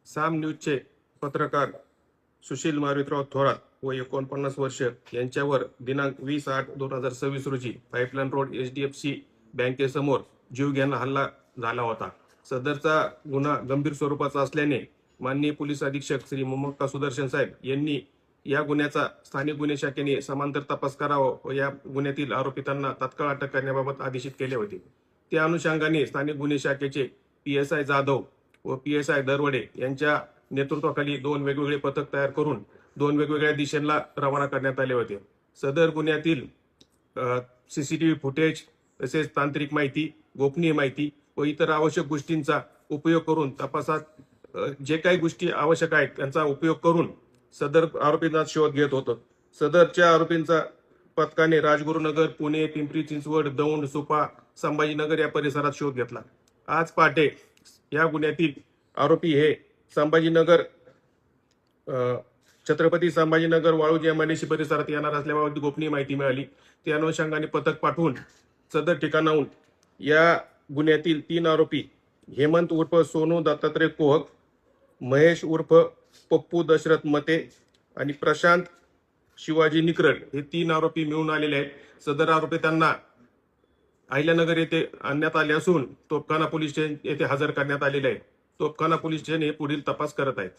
साम न्यूजचे पत्रकार सुशील मारुतराव थोरात व 49 वर्ष यांच्यावर दिनांक 20/8/2026 रोजी पाईपलाईन रोड HDFC बँकेसमोर जीवघेणा हल्ला झाला होता. सदरचा गुन्हा गंभीर स्वरूपाचा असल्याने माननीय पोलीस अधीक्षक श्री मोमक्का सुदर्शन साहेब यांनी या गुन्ह्याचा स्थानिक गुन्हे शाखेने समांतर तपास करावा व या गुन्ह्यातील आरोपितांना तात्काळ अटक करण्याबाबत आदेशित केले होते. त्या अनुषंगाने स्थानिक गुन्हे शाखेचे PSI जाधव व PSI दरवडे यांच्या नेतृत्वाखाली 2 वेगवेगळे पथक तयार करून 2 वेगवेगळ्या दिशेला रवाना करण्यात आले होते. सदर गुन्ह्यातील CCTV फुटेज तसेच तांत्रिक माहिती, गोपनीय माहिती व इतर आवश्यक गोष्टींचा उपयोग करून तपासात जे काही गोष्टी आवश्यक आहेत त्यांचा उपयोग करून सदर आरोपींचा शोध घेत होतो. सदरच्या आरोपींचा पथकाने राजगुरुनगर, पुणे, पिंपरी चिंचवड, दौंड, सुपा, संभाजीनगर या परिसरात शोध घेतला. आज पहाटे या गुन्ह्यातील आरोपी हे संभाजीनगर छत्रपती संभाजीनगर वाळूज MIDC परिसरात येणार असल्याबाबत गोपनीय माहिती मिळाली. त्या अनुषंगाने पथक पाठवून सदर ठिकाणाहून या गुन्ह्यातील 3 आरोपी हेमंत उर्फ सोनू दत्तात्रय कोहक, महेश उर्फ पप्पू दशरथ मते आणि प्रशांत शिवाजी निकरड हे 3 आरोपी मिळून आलेले आहेत. सदर आरोपी त्यांना अहिल्यानगर येथे आणण्यात आले असून तोपखाना पोलीस स्टेशन येथे हजर करण्यात आलेले आहे. तोपखाना पोलीस स्टेशन हे पुढील तपास करत आहेत.